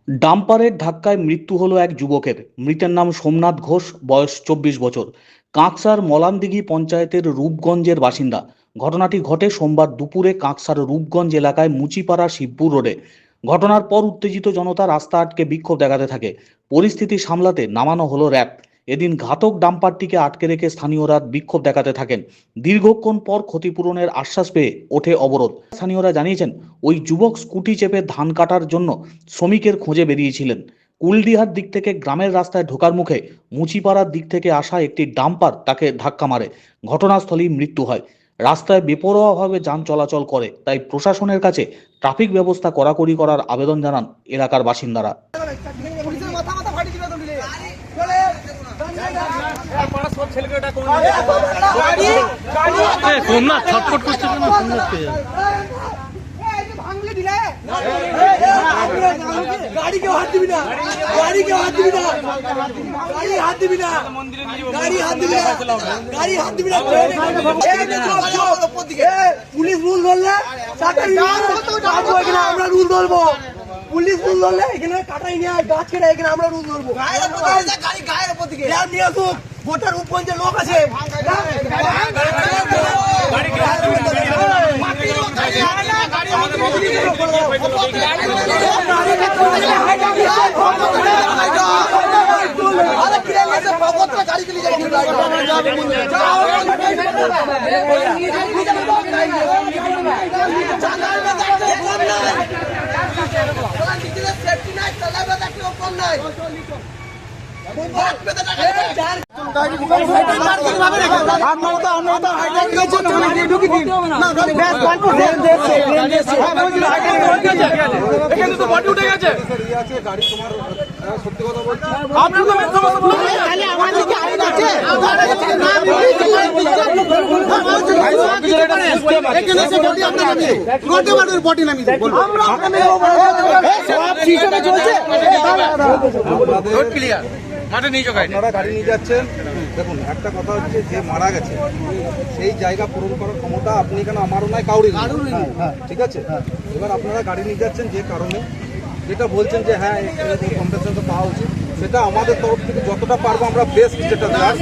ডাম্পারের ধাক্কায় মৃত্যু হলো এক যুবকের। মৃতের নাম সোমনাথ ঘোষ, বয়স 24 বছর। কাঁকসার মলানদিঘি পঞ্চায়েতের রূপগঞ্জের বাসিন্দা। ঘটনাটি ঘটে সোমবার দুপুরে কাঁকসার রূপগঞ্জ এলাকায় মুচিপাড়া শিবপুর রোডে। ঘটনার পর উত্তেজিত জনতা রাস্তা আটকে বিক্ষোভ দেখাতে থাকে। পরিস্থিতি সামলাতে নামানো হলো র্যাব। এদিন ঘাতক ডাম্পারটিকে আটকে রেখে স্থানীয়রা বিক্ষোভ দেখাতে থাকেন। দীর্ঘক্ষণ পর ক্ষতিপূরণের আশ্বাস পেয়ে ওঠে অবরোধ। স্থানীয়রা জানিয়েছেন, ওই যুবক স্কুটি চেপে ধান কাটার জন্য শ্রমিকের খোঁজে বেরিয়েছিলেন। কুলডিহার দিক থেকে গ্রামের রাস্তায় ঢোকার মুখে মুচিপাড়ার দিক থেকে আসা একটি ডাম্পার তাকে ধাক্কা মারে। ঘটনাস্থলেই মৃত্যু হয়। রাস্তায় বেপরোয়াভাবে যান চলাচল করে, তাই প্রশাসনের কাছে ট্রাফিক ব্যবস্থা কড়াকড়ি করার আবেদন জানান এলাকার বাসিন্দারা। ছটফট করছে गाड़ी के हाथ दिबी ना, गाड़ी के हाथ दिबी ना, गाड़ी हाथ दिबी ना, गाड़ी हाथ दिबी ना, गाड़ी हाथ दिबी ना। पुलिस रूल ধরলে কাটাই না, আমরা রুল ধরবো। পুলিশ রুল ধরলে এখানে কাটাই নিয়ে গাছ কেটে এখানে আমরা রুল ধরবো। গাড়ি গায়ের উপর দিকে নিয়ে আসুক, গোটা রূপগঞ্জের লোক আছে। আপনারা গাড়ি নিয়ে যাচ্ছেন, দেখুন একটা কথা হচ্ছে, যে মারা গেছে সেই জায়গা পূরণ করার ক্ষমতা আপনি কেন আমারও নাই, কাউরি ঠিক আছে। এবার আপনারা গাড়ি নিয়ে যাচ্ছেন যে কারণে, যেটা বলছেন যে হ্যাঁ কম্পেনসেশন তো পাওয়া উচিত, সেটা আমাদের তরফ থেকে যতটা পারবো আমরা বেস্ট যেটা দেওয়ার।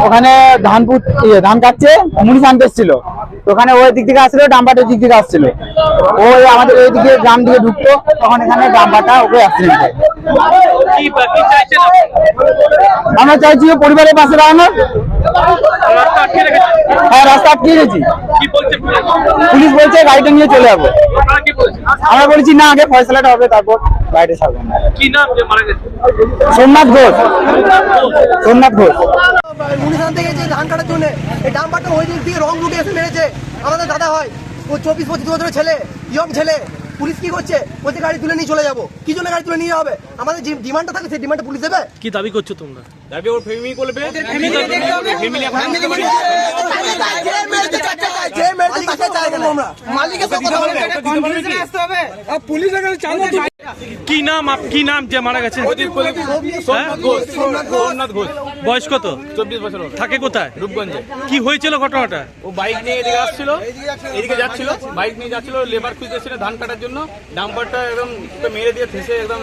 ওখানে ধান কাটছে, মুড়ি আনতে এসেছিল। ওখানে ওই দিক থেকে আসছিল, ডাম্পারটার দিক থেকে আসছিল। ওই আমাদের ওই দিকে গ্রাম দিকে ঢুকতো, তখন এখানে ডাম্পারটা ওকে অ্যাক্সিডেন্ট হয়। আমরা চাইছি পরিবারের পাশে দাঁড়ানো। হ্যাঁ, রাস্তা আটকে গেছি। পুলিশ বলছে গাড়িটা নিয়ে চলে যাবো। আমরা বলেছি না, আগে ফয়সালাটা হবে, তারপর গাড়িটা ছাড়বো। সোমনাথ ঘোষ। সোমনাথ ঘোষ মুনিশ আনতে গেছে ধান কাটার জন্য। এই ডাম্পারটা ওই দিক থেকে রং রুটে এসে মেরেছে। আমাদের দাদা হয়, ও 24-25 বছরের ছেলে, ইয়ং ছেলে। পুলিশ কি করছে? বলছে গাড়ি তুলে নিয়ে চলে যাবো। কি জন্য গাড়ি তুলে নিয়ে হবে? আমাদের যে ডিমান্ডটা থাকে সেই ডিমান্ডটা পুলিশ দেবে। কি দাবি করছো তোমরা? দাবি ওর ফ্যামিলি করবে, কি নাম যে মারা গেছে? সোমনাথ ঘোষ। বয়স কত? 24 বছর। থাকে কোথায়? রূপগঞ্জে। কি হয়েছিল ঘটনাটা? ও বাইক নিয়ে এদিকে আসছিল, এদিকে যাচ্ছিল, বাইক নিয়ে যাচ্ছিল, লেবার খুঁজতেছিল ধান কাটার জন্য। ডাম্পারটা একদম মেরে দিয়ে ফেসে একদম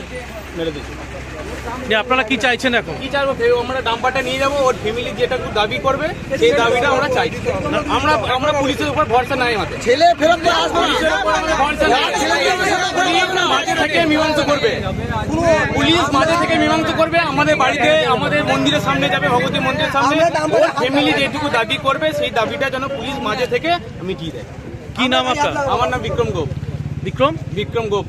মেরে দিয়েছে। আপনারা কি চাইছেন এখন? কি চাইবো? আমরা ডাম্পারটা নিয়ে যাবো, ওর ফ্যামিলি যেটা দাবি করবে সেই দাবিটা আমরা চাই। আমরা পুলিশের উপর ভরসা নাই আমাদের। ছেলে ফেরত মাঝে থেকে মীমাংসা করবে, পুলিশ মাঝে থেকে মীমাংসা করবে। আমাদের বাড়িতে, আমাদের মন্দিরের সামনে যাবে, ভগবতী মন্দিরের সামনে। ওর ফ্যামিলি যেটুকু দাবি করবে সেই দাবিটা যেন পুলিশ মাঝে থেকে মিটিয়ে দেয়। কি নাম আপনার? আমার নাম বিক্রম গোপ। বিক্রম বিক্রম গোপ।